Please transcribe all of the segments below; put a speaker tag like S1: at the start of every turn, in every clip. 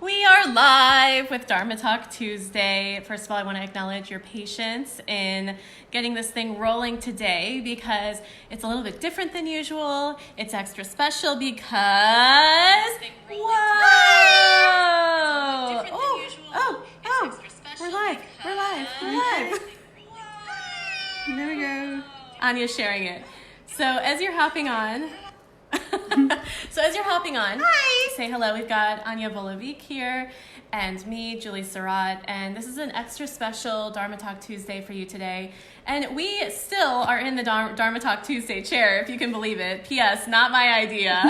S1: We are live with Dharma Talk Tuesday. First of all, I want to acknowledge your patience in getting this thing rolling today because it's a little bit different than usual. It's extra special because... Whoa! We're live.
S2: There we go.
S1: Ania's sharing it. So as you're hopping on...
S2: Hi.
S1: Say hello. We've got Ania Volovique here and me, Julie Surratt, and this is an extra special Dharma Talk Tuesday for you today. And we still are in the Dharma Talk Tuesday chair, if you can believe it. P.S. Not my idea.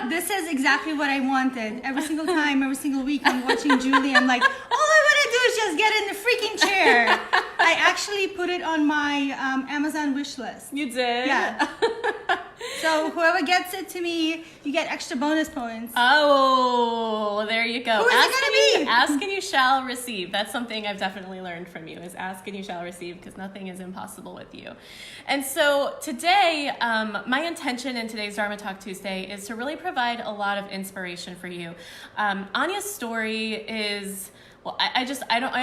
S2: This is exactly what I wanted. Every single time, every single week, I'm watching Julie. I'm like, all I want to do is just get in the freaking chair. I actually put it on my Amazon wish list.
S1: You did?
S2: Yeah. So whoever gets it to me, you get extra bonus points.
S1: Oh, there you go.
S2: Who is it gonna be?
S1: Ask and you shall receive. That's something I've definitely learned from you, is ask and you shall receive, because nothing is impossible with you. And so today, my intention in today's Dharma Talk Tuesday is to really provide a lot of inspiration for you. Ania's story is... Well, I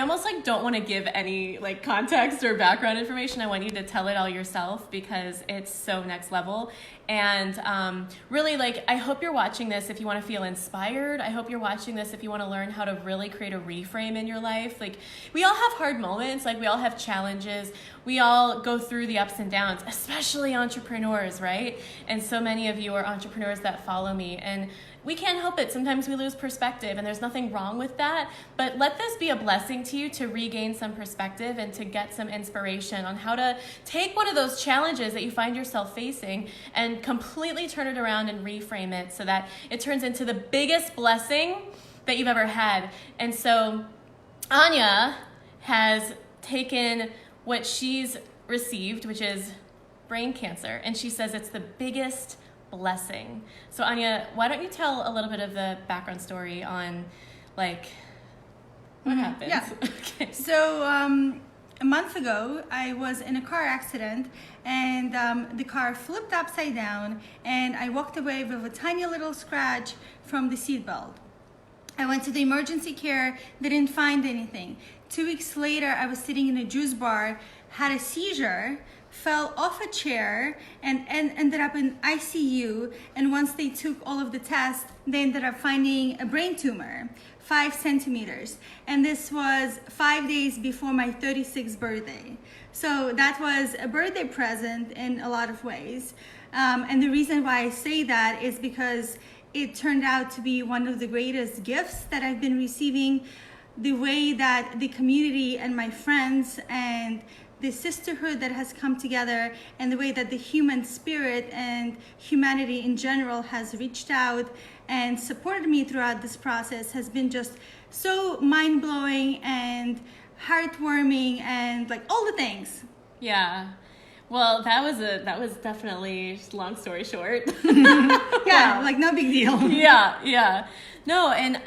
S1: almost don't want to give any context or background information. I want you to tell it all yourself because it's so next level. And really, I hope you're watching this if you want to feel inspired. I hope you're watching this if you want to learn how to really create a reframe in your life. We all have hard moments. We all have challenges. We all go through the ups and downs, especially entrepreneurs, right? And so many of you are entrepreneurs that follow me. And we can't help it. Sometimes we lose perspective, and there's nothing wrong with that. But let this be a blessing to you to regain some perspective and to get some inspiration on how to take one of those challenges that you find yourself facing and completely turn it around and reframe it so that it turns into the biggest blessing that you've ever had. And so Ania has taken what she's received, which is brain cancer, and she says it's the biggest blessing. So Ania, why don't you tell a little bit of the background story on what happened?
S2: Yeah.
S1: Okay.
S2: So a month ago, I was in a car accident, and the car flipped upside down, and I walked away with a tiny little scratch from the seatbelt. I went to the emergency care, they didn't find anything. 2 weeks later, I was sitting in a juice bar, had a seizure, fell off a chair, and ended up in ICU. And once they took all of the tests, they ended up finding a brain tumor, 5 centimeters. And this was 5 days before my 36th birthday. So that was a birthday present in a lot of ways. And the reason why I say that is because it turned out to be one of the greatest gifts that I've been receiving. The way that the community and my friends and the sisterhood that has come together, and the way that the human spirit and humanity in general has reached out and supported me throughout this process has been just so mind-blowing and heartwarming and all the things.
S1: Yeah. Well, that was definitely, just long story short.
S2: Yeah,
S1: Wow.
S2: no big deal.
S1: Yeah. No, and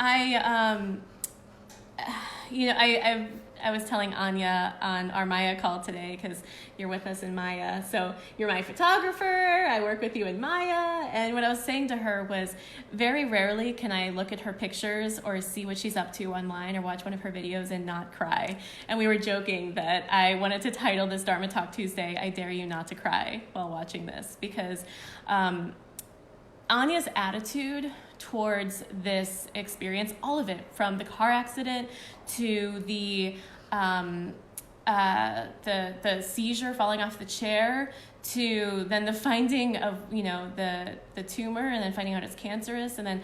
S1: I was telling Ania on our Maya call today, because you're with us in Maya. So you're my photographer. I work with you in Maya. And what I was saying to her was, very rarely can I look at her pictures or see what she's up to online or watch one of her videos and not cry. And we were joking that I wanted to title this Dharma Talk Tuesday, I Dare You Not to Cry, while watching this, because Ania's attitude towards this experience, all of it, from the car accident to the seizure, falling off the chair, to then the finding of the tumor, and then finding out it's cancerous, and then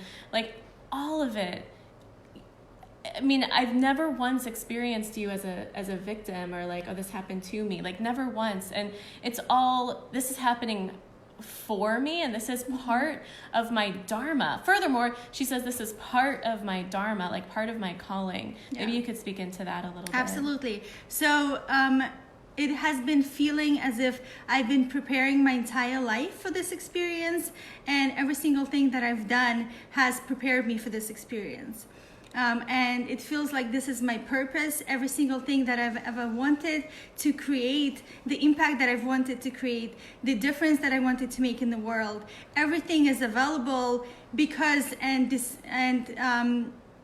S1: all of it. I mean, I've never once experienced you as a victim or oh, this happened to me, never once. And this is happening for me, and this is part of my dharma. Furthermore, she says this is part of my dharma, part of my calling. Yeah. Maybe you could speak into that a little bit.
S2: Absolutely. So it has been feeling as if I've been preparing my entire life for this experience, and every single thing that I've done has prepared me for this experience. And it feels like this is my purpose. Every single thing that I've ever wanted to create, the impact that I've wanted to create, the difference that I wanted to make in the world, everything is available because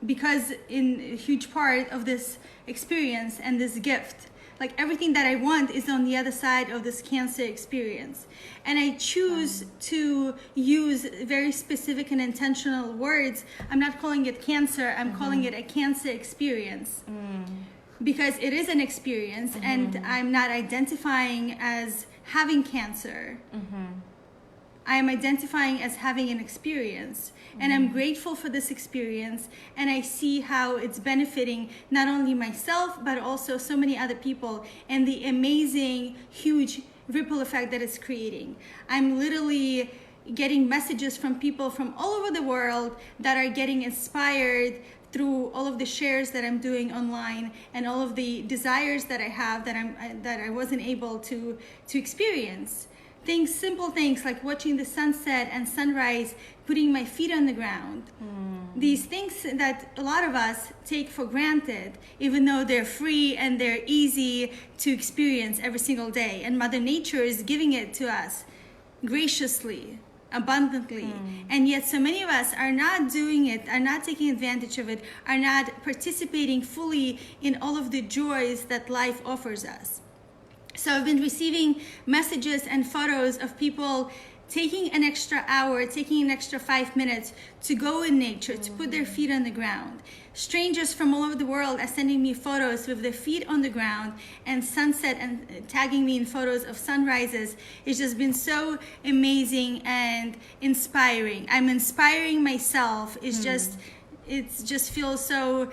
S2: because in a huge part of this experience and this gift, like everything that I want is on the other side of this cancer experience. And I choose to use very specific and intentional words. I'm not calling it cancer, I'm calling it a cancer experience. Because it is an experience, and I'm not identifying as having cancer. I am identifying as having an experience, and I'm grateful for this experience, and I see how it's benefiting not only myself but also so many other people, and the amazing huge ripple effect that it's creating. I'm literally getting messages from people from all over the world that are getting inspired through all of the shares that I'm doing online and all of the desires that I have that I wasn't able to experience. Things, simple things like watching the sunset and sunrise, putting my feet on the ground. These things that a lot of us take for granted, even though they're free and they're easy to experience every single day. And Mother Nature is giving it to us graciously, abundantly. And yet so many of us are not doing it, are not taking advantage of it, are not participating fully in all of the joys that life offers us. So I've been receiving messages and photos of people taking an extra hour, taking an extra 5 minutes to go in nature, to put their feet on the ground. Strangers from all over the world are sending me photos with their feet on the ground and sunset, and tagging me in photos of sunrises. It's just been so amazing and inspiring. I'm inspiring myself. It just feels so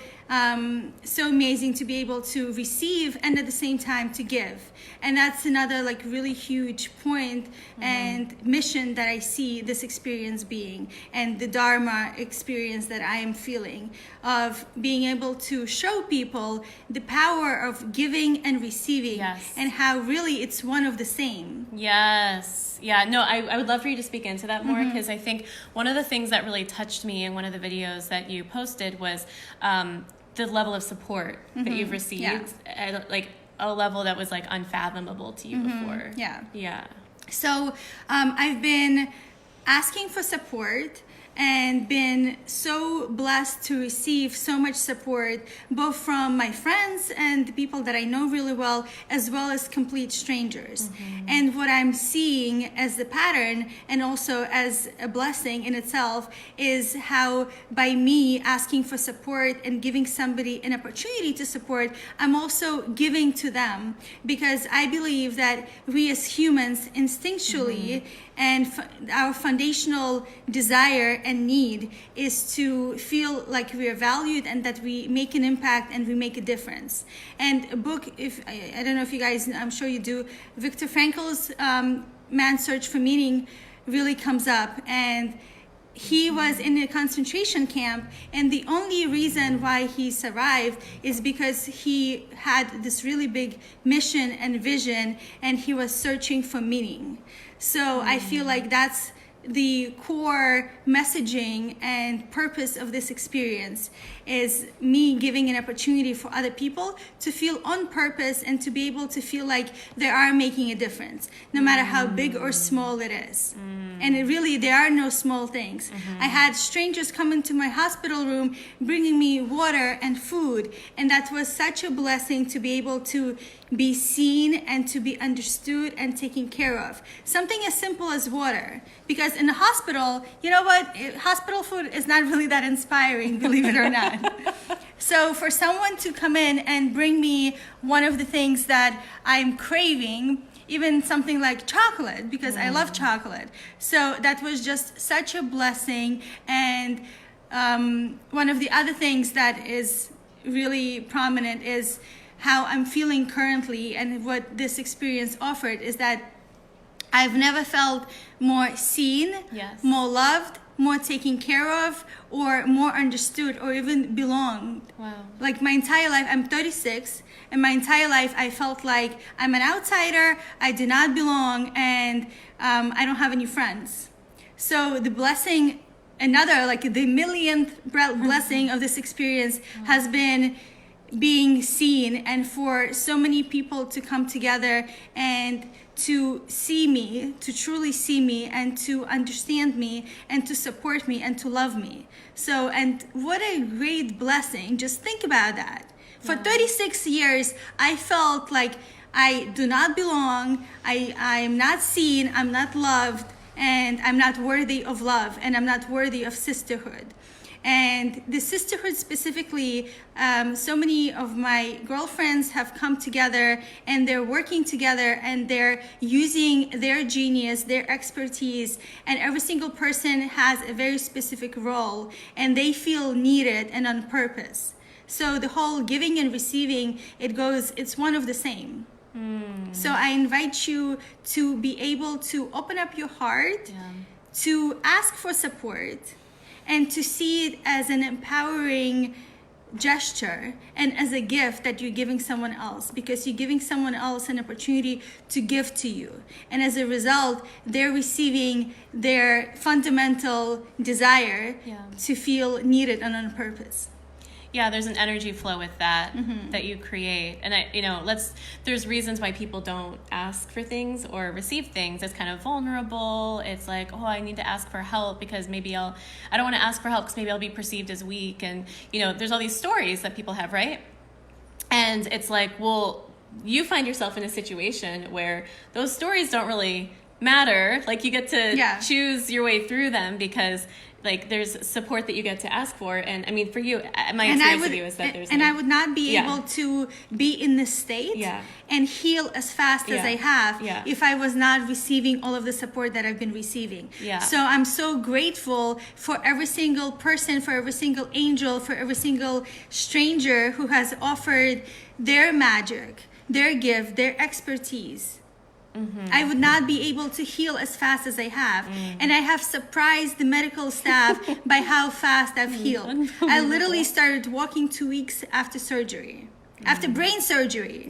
S2: amazing to be able to receive and at the same time to give. And that's another like really huge point and mission that I see this experience being, and the Dharma experience that I am feeling of being able to show people the power of giving and receiving, and how really it's one of the same.
S1: Yes. Yeah, no, I would love for you to speak into that more, because I think one of the things that really touched me in one of the videos that you posted was the level of support that you've received at like a level that was like unfathomable to you before. Yeah.
S2: So I've been asking for support and been so blessed to receive so much support, both from my friends and the people that I know really well as complete strangers. And what I'm seeing as the pattern, and also as a blessing in itself, is how by me asking for support and giving somebody an opportunity to support, I'm also giving to them, because I believe that we as humans instinctually and our foundational desire and need is to feel like we are valued and that we make an impact and we make a difference. And a book, if I don't know if you guys, I'm sure you do, Viktor Frankl's Man's Search for Meaning really comes up. And he was in a concentration camp, and the only reason why he survived is because he had this really big mission and vision, and he was searching for meaning. So I feel like that's the core messaging and purpose of this experience, is me giving an opportunity for other people to feel on purpose and to be able to feel like they are making a difference, no matter how big or small it is. And it really, there are no small things. I had strangers come into my hospital room bringing me water and food, and that was such a blessing to be able to be seen and to be understood and taken care of. Something as simple as water. Because in the hospital, you know what? Hospital food is not really that inspiring, believe it or not. So for someone to come in and bring me one of the things that I'm craving, even something like chocolate, because I love chocolate. So that was just such a blessing. And one of the other things that is really prominent is how I'm feeling currently, and what this experience offered is that I've never felt more seen, more loved, more taken care of, or more understood, or even belonged.
S1: Wow.
S2: Like my entire life, I'm 36, and my entire life I felt like I'm an outsider, I do not belong, and I don't have any friends. So the blessing, another, like the millionth blessing of this experience has been being seen, and for so many people to come together and to see me, to truly see me, and to understand me, and to support me, and to love me. So, and what a great blessing. Just think about that. For 36 years, I felt like I do not belong, I am not seen, I'm not loved, and I'm not worthy of love, and I'm not worthy of sisterhood. And the sisterhood specifically, so many of my girlfriends have come together, and they're working together, and they're using their genius, their expertise, and every single person has a very specific role, and they feel needed and on purpose. So the whole giving and receiving, it's one of the same. So I invite you to be able to open up your heart, to ask for support, and to see it as an empowering gesture and as a gift that you're giving someone else, because you're giving someone else an opportunity to give to you. And as a result, they're receiving their fundamental desire to feel needed and on purpose.
S1: Yeah, there's an energy flow with that that you create. And there's reasons why people don't ask for things or receive things. It's kind of vulnerable. It's like, oh, I need to ask for help because maybe I don't want to ask for help because maybe I'll be perceived as weak. And, there's all these stories that people have, right? And it's like, well, you find yourself in a situation where those stories don't really matter. Like, you get to choose your way through them because there's support that you get to ask for. And I mean, for you, my experience with you is that
S2: I would not be able to be in this state and heal as fast as I have if I was not receiving all of the support that I've been receiving. So I'm so grateful for every single person, for every single angel, for every single stranger who has offered their magic, their gift, their expertise. I would not be able to heal as fast as I have. And I have surprised the medical staff by how fast I've healed. I literally started walking 2 weeks after surgery, after brain surgery.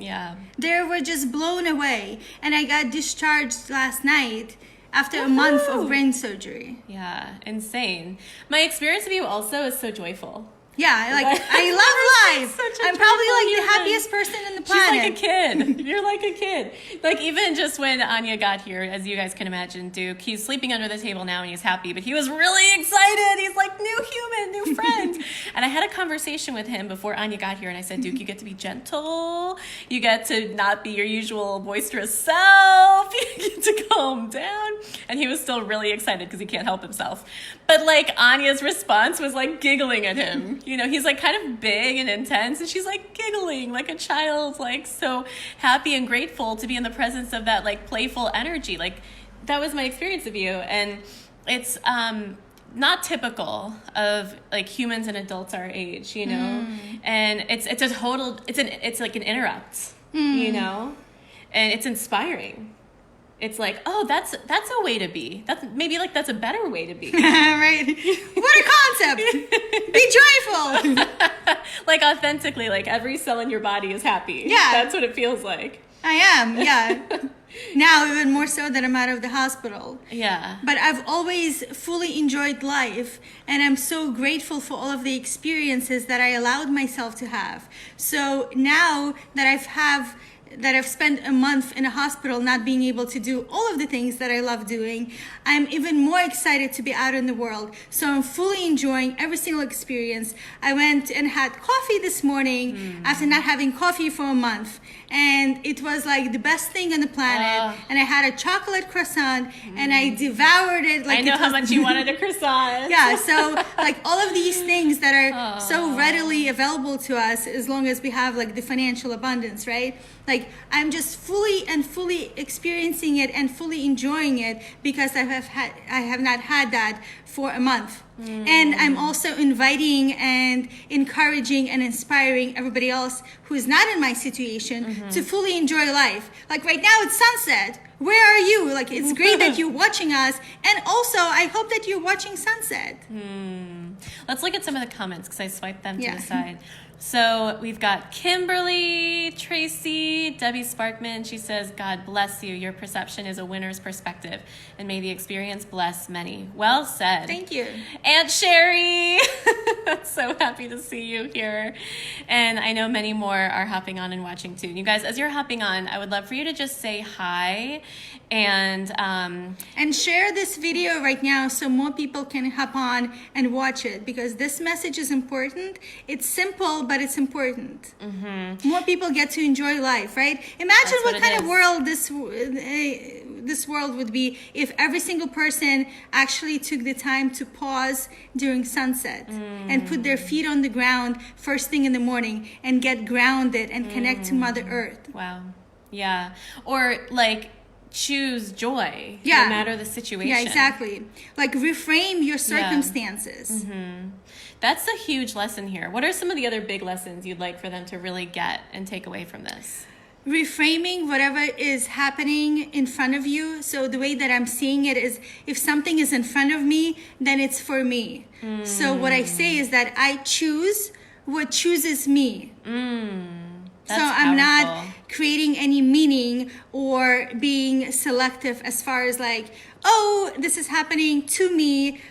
S2: They were just blown away. And I got discharged last night after a month of brain surgery.
S1: Yeah, insane. My experience of you also is so joyful.
S2: I love life. I'm probably the happiest person in the planet.
S1: She's like a kid. You're like a kid. Even just when Ania got here, as you guys can imagine, Duke, he's sleeping under the table now and he's happy, but he was really excited. He's like, new human, new friend. And I had a conversation with him before Ania got here, and I said, Duke, you get to be gentle. You get to not be your usual boisterous self. You get to calm down. And he was still really excited because he can't help himself. But Ania's response was giggling at him. He's kind of big and intense, and she's giggling like a child, so happy and grateful to be in the presence of that playful energy. That was my experience of you, and it's not typical of humans and adults our age, and it's an interrupt, and it's inspiring. It's oh, that's a way to be. That's a better way to be.
S2: Right. What a concept. Be joyful.
S1: Authentically, every cell in your body is happy. That's what it feels like.
S2: I am, Now even more so that I'm out of the hospital. But I've always fully enjoyed life, and I'm so grateful for all of the experiences that I allowed myself to have. So now that I've spent a month in a hospital not being able to do all of the things that I love doing, I'm even more excited to be out in the world. So I'm fully enjoying every single experience. I went and had coffee this morning after not having coffee for a month. And it was the best thing on the planet. And I had a chocolate croissant and I devoured it.
S1: I know how much you wanted a croissant.
S2: So all of these things that are so readily available to us as long as we have the financial abundance, right? I'm just fully experiencing it and fully enjoying it because I have not had that for a month. And I'm also inviting and encouraging and inspiring everybody else who is not in my situation to fully enjoy life. Right now it's sunset. Where are you? It's great that you're watching us, and also I hope that you're watching sunset.
S1: Let's look at some of the comments because I swiped them to the side. So we've got Kimberly, Tracy, Debbie Sparkman. She says, God bless you. Your perception is a winner's perspective, and may the experience bless many. Well said.
S2: Thank you.
S1: Aunt Sherry. So happy to see you here. And I know many more are hopping on and watching too. You guys, as you're hopping on, I would love for you to just say hi and
S2: share this video right now so more people can hop on and watch it, because this message is important. It's simple, but it's important. More people get to enjoy life, right? Imagine what kind of world this world would be if every single person actually took the time to pause during sunset and put their feet on the ground first thing in the morning and get grounded and connect to Mother Earth.
S1: Wow. Yeah. Or like choose joy no matter the situation.
S2: Yeah, exactly. Like reframe your circumstances.
S1: That's a huge lesson here. What are some of the other big lessons you'd like for them to really get and take away from this?
S2: Reframing whatever is happening in front of you. So the way that I'm seeing it is, if something is in front of me, then it's for me. So what I say is that I choose what chooses me. So I'm not creating any meaning or being selective as far as like, oh, this is happening to me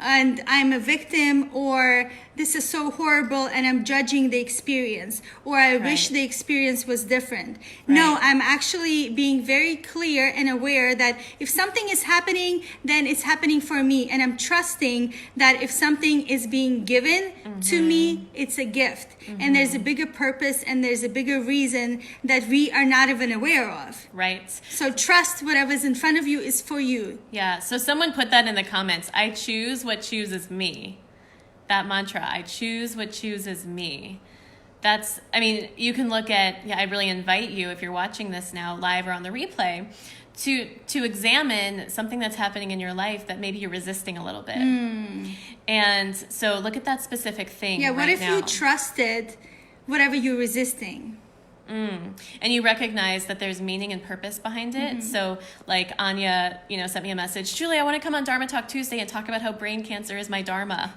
S2: and I'm a victim, or this is so horrible and I'm judging the experience, or I wish the experience was different. No, I'm actually being very clear and aware that if something is happening, then it's happening for me. And I'm trusting that if something is being given to me, it's a gift. And there's a bigger purpose and there's a bigger reason that we are not even aware of.
S1: Right.
S2: So trust whatever's in front of you is for you.
S1: Yeah. So someone put that in the comments. I choose what chooses me. That mantra, I choose what chooses me. That's, I mean, you can look at, I really invite you, if you're watching this now live or on the replay, to examine something that's happening in your life that maybe you're resisting a little bit. And so look at that specific thing.
S2: Yeah, what
S1: right
S2: if
S1: now.
S2: you trusted whatever you're resisting?
S1: And you recognize that there's meaning and purpose behind it. So like Ania, sent me a message, Julie, I want to come on Dharma Talk Tuesday and talk about how brain cancer is my Dharma.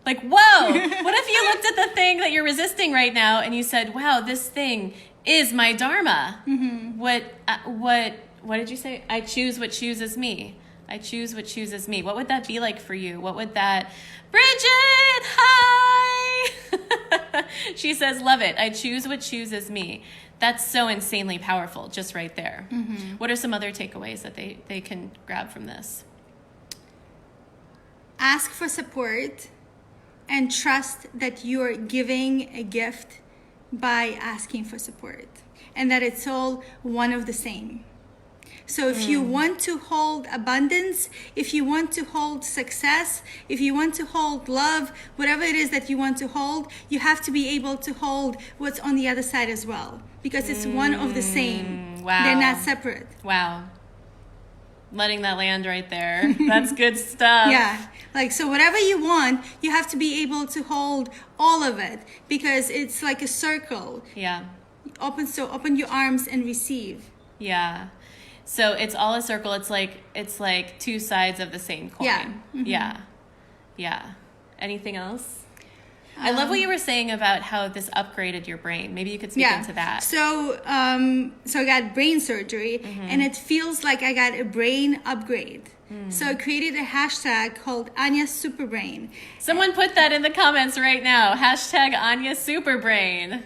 S1: Like, whoa, what if you looked at the thing that you're resisting right now and you said, wow, this thing is my Dharma. What did you say? I choose what chooses me. I choose what chooses me. What would that be like for you? What would that, Bridget, hi. She says, love it. I choose what chooses me. That's so insanely powerful, just right there. What are some other takeaways that they can grab from this?
S2: Ask for support and trust that you're giving a gift by asking for support, and that it's all one of the same. So if you want to hold abundance, if you want to hold success, if you want to hold love, whatever it is that you want to hold, you have to be able to hold what's on the other side as well, because it's one of the same.
S1: Wow.
S2: They're not separate.
S1: Wow. Letting that land right there. That's good stuff.
S2: Yeah. Like, so whatever you want, you have to be able to hold all of it, because it's like a circle.
S1: Yeah.
S2: Open your arms and receive.
S1: Yeah. So it's all a circle. It's like two sides of the same coin. Yeah. Yeah. Anything else? I love what you were saying about how this upgraded your brain. Maybe you could speak into that.
S2: So I got brain surgery, and it feels like I got a brain upgrade. So I created a hashtag called Ania Superbrain.
S1: Someone put that in the comments right now. Hashtag Ania Superbrain.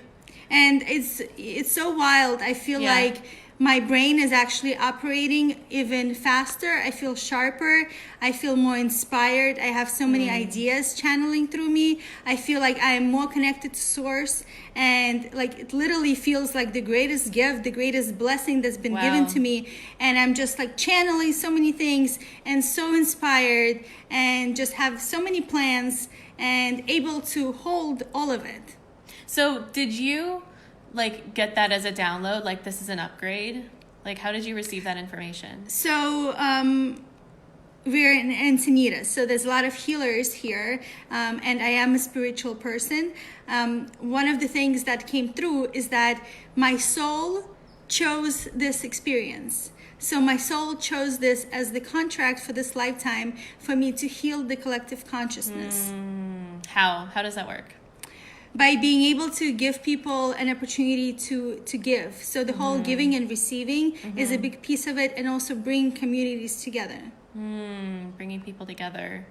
S2: And it's so wild. I feel like my brain is actually operating even faster. I feel sharper. I feel more inspired. I have so many ideas channeling through me. I feel like I am more connected to source, and like it literally feels like the greatest gift, the greatest blessing that's been given to me. And I'm just like channeling so many things and so inspired, and just have so many plans and able to hold all of it. So
S1: did you get that as a download, like this is an upgrade? Like, how did you receive that information?
S2: So we're in Encinitas, so there's a lot of healers here, and I am a spiritual person. One of the things that came through is that my soul chose this experience. So my soul chose this as the contract for this lifetime for me to heal the collective consciousness.
S1: How does that work?
S2: By being able to give people an opportunity to give. So the whole giving and receiving is a big piece of it, and also bring communities together.
S1: Bringing people together.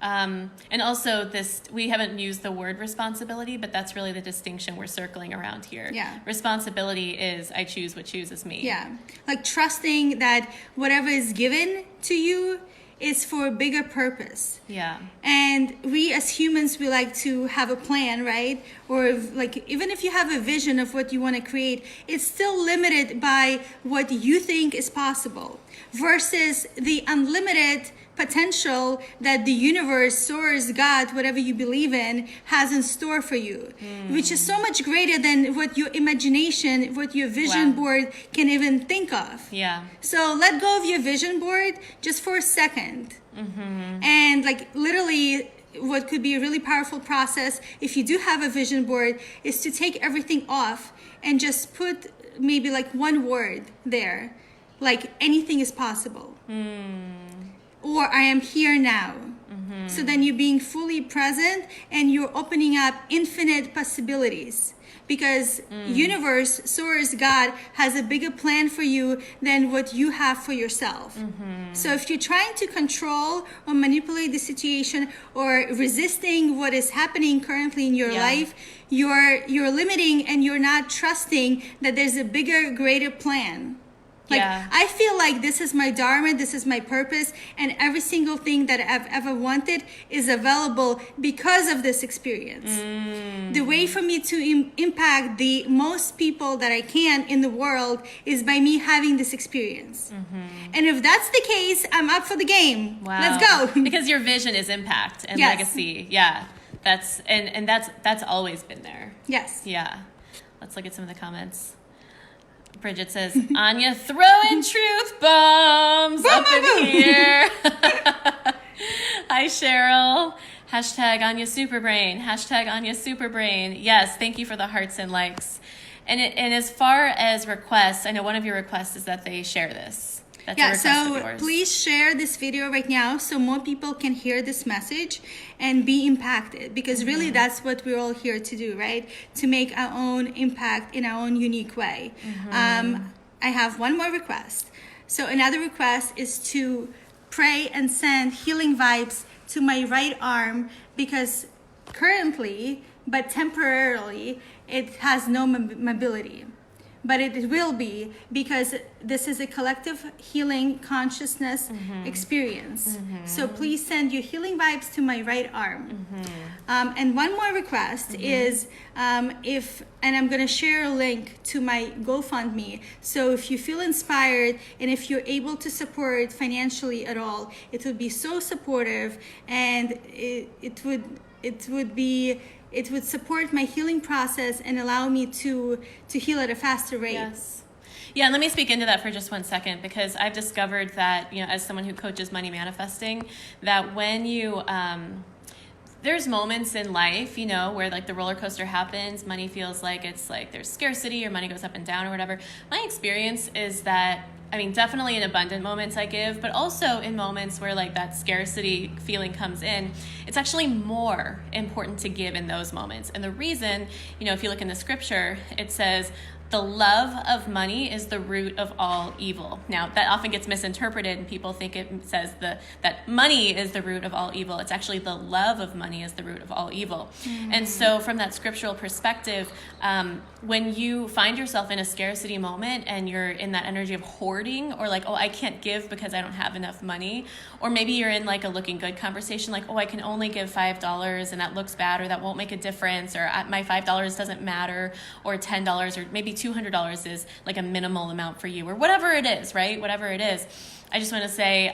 S1: And also this, we haven't used the word responsibility, but that's really the distinction we're circling around here.
S2: Yeah.
S1: Responsibility is I choose what chooses me.
S2: Yeah. Like trusting that whatever is given to you is for a bigger purpose.
S1: Yeah.
S2: And we as humans, we like to have a plan, right? Or like, even if you have a vision of what you want to create, it's still limited by what you think is possible versus the unlimited potential that the universe, source, God, whatever you believe in, has in store for you, which is so much greater than what your imagination, what your vision board can even think of.
S1: Yeah.
S2: So let go of your vision board just for a second. And like literally what could be a really powerful process if you do have a vision board is to take everything off and just put maybe like one word there, like anything is possible. Or I am here now. So then you're being fully present and you're opening up infinite possibilities, because universe, source, God has a bigger plan for you than what you have for yourself. So if you're trying to control or manipulate the situation or resisting what is happening currently in your life, you're limiting and you're not trusting that there's a bigger, greater plan. Like, I feel like this is my dharma, this is my purpose, and every single thing that I've ever wanted is available because of this experience. The way for me to impact the most people that I can in the world is by me having this experience. And if that's the case, I'm up for the game.
S1: Wow.
S2: Let's go.
S1: Because your vision is impact and legacy. Yeah. That's always been there.
S2: Yes.
S1: Yeah. Let's look at some of the comments. Bridget says, Anya throwing truth bombs up in here. Hi, Cheryl. Hashtag Anya Superbrain. Hashtag Anya Superbrain. Yes, thank you for the hearts and likes. And as far as requests, I know one of your requests is that they share this. That's a request of yours.
S2: Please share this video right now so more people can hear this message and be impacted, because really that's what we're all here to do, right? To make our own impact in our own unique way. I have one more request. So another request is to pray and send healing vibes to my right arm, because currently, but temporarily, it has no mobility. But it will be, because this is a collective healing consciousness experience. So please send your healing vibes to my right arm. And one more request is and I'm going to share a link to my GoFundMe. So if you feel inspired and if you're able to support financially at all, it would be so supportive, and it would support my healing process and allow me to heal at a faster rate.
S1: Yes. Yeah, and let me speak into that for just 1 second, because I've discovered that, as someone who coaches money manifesting, that when you, there's moments in life, where like the roller coaster happens, money feels like it's like there's scarcity or money goes up and down or whatever. My experience is that, definitely in abundant moments I give, but also in moments where like that scarcity feeling comes in, it's actually more important to give in those moments. And the reason, if you look in the scripture, it says, the love of money is the root of all evil. Now, that often gets misinterpreted, and people think it says that money is the root of all evil. It's actually the love of money is the root of all evil. And so from that scriptural perspective, when you find yourself in a scarcity moment and you're in that energy of hoarding, or like, I can't give because I don't have enough money, or maybe you're in like a looking good conversation, like, I can only give $5 and that looks bad, or that won't make a difference, or my $5 doesn't matter, or $10, or maybe $200 is like a minimal amount for you, or whatever it is, right? Whatever it is. I just want to say,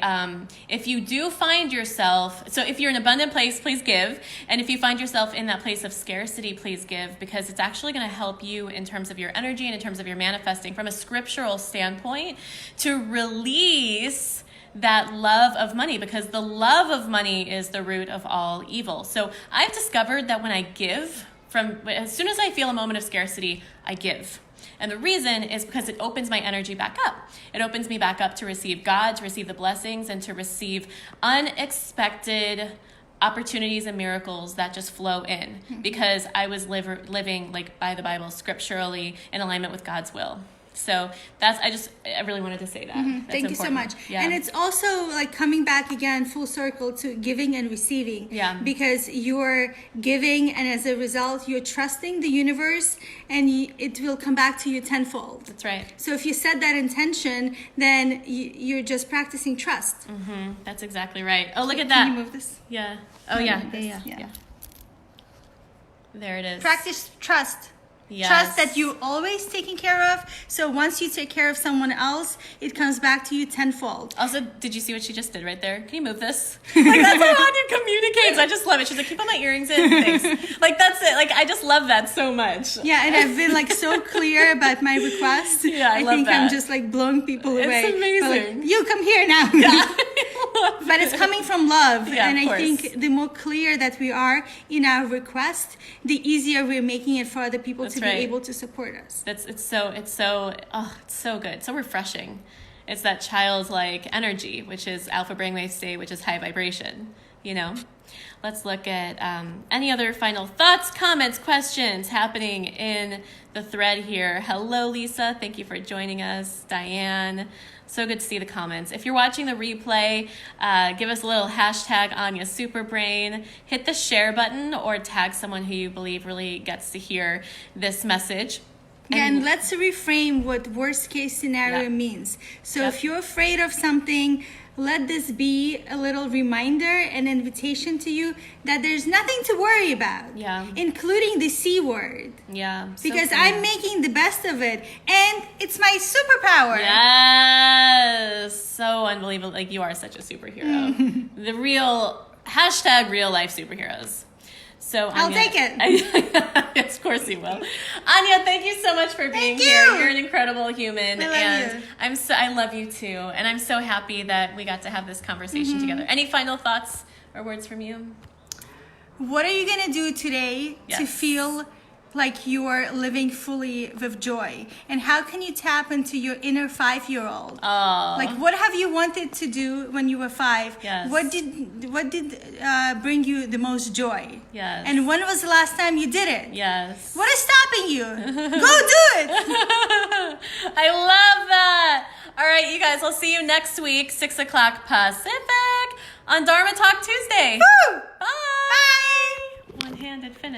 S1: if you do find yourself, so if you're in an abundant place, please give. And if you find yourself in that place of scarcity, please give, because it's actually going to help you in terms of your energy and in terms of your manifesting from a scriptural standpoint to release that love of money, because the love of money is the root of all evil. So I've discovered that when I give, as soon as I feel a moment of scarcity, I give. And the reason is because it opens my energy back up. It opens me back up to receive God, to receive the blessings, and to receive unexpected opportunities and miracles that just flow in, because I was living like by the Bible, scripturally, in alignment with God's will. So I really wanted to say that. That's
S2: Thank you so
S1: important.
S2: much.
S1: Yeah.
S2: And it's also like coming back again full circle to giving and receiving.
S1: Yeah.
S2: Because you're giving, and as a result, you're trusting the universe, and it will come back to you tenfold.
S1: That's right.
S2: So if you set that intention, then you're just practicing trust.
S1: That's exactly right. Oh, look at that.
S2: Can you move this?
S1: Yeah. Oh, yeah.
S2: Yeah.
S1: There it is.
S2: Practice trust.
S1: Yes.
S2: Trust that you're always taken care of. So once you take care of someone else, it comes back to you tenfold.
S1: Also, did you see what she just did right there? Can you move this? Like, that's how Ania communicates. I just love it. She's like, keep on my earrings in. Thanks. Like, that's it. Like, I just love that so much.
S2: Yeah, and I've been like so clear about my request.
S1: Yeah, I love
S2: think
S1: that.
S2: I'm just like blowing people away.
S1: It's amazing.
S2: But, like, you come here now.
S1: Yeah.
S2: But it's coming from love.
S1: Yeah,
S2: and
S1: of
S2: I
S1: course.
S2: think the more clear that we are in our request, the easier we're making it for other people
S1: That's
S2: to
S1: right.
S2: be able to support us.
S1: It's so good. So refreshing. It's that childlike energy, which is alpha brainwave state, which is high vibration, you know? Let's look at any other final thoughts, comments, questions happening in the thread here. Hello, Lisa. Thank you for joining us. Diane. So good to see the comments. If you're watching the replay, give us a little hashtag Ania Superbrain. Hit the share button or tag someone who you believe really gets to hear this message.
S2: And let's reframe what worst case scenario means. So if you're afraid of something, let this be a little reminder, an invitation to you that there's nothing to worry about.
S1: Yeah.
S2: Including the C word.
S1: Yeah.
S2: Because I'm making the best of it, and it's my superpower.
S1: Yes. So unbelievable. Like, you are such a superhero. The real hashtag real life superheroes. So
S2: I'll
S1: Ania,
S2: take it.
S1: Yes, of course you will. Ania, thank you so much for being
S2: Thank
S1: here.
S2: you.
S1: You're an incredible human.
S2: I love
S1: and
S2: you.
S1: I love you too. And I'm so happy that we got to have this conversation together. Any final thoughts or words from you?
S2: What are you going to do today to
S1: Yes.
S2: feel like you are living fully with joy? And how can you tap into your inner 5-year-old?
S1: Oh.
S2: Like, what have you wanted to do when you were 5?
S1: Yes.
S2: What did bring you the most joy?
S1: Yes.
S2: And when was the last time you did it?
S1: Yes.
S2: What is stopping you? Go do it.
S1: I love that. All right, you guys, I'll see you next week, 6 o'clock Pacific on Dharma Talk Tuesday.
S2: Woo!
S1: Bye.
S2: Bye.
S1: One-handed finish.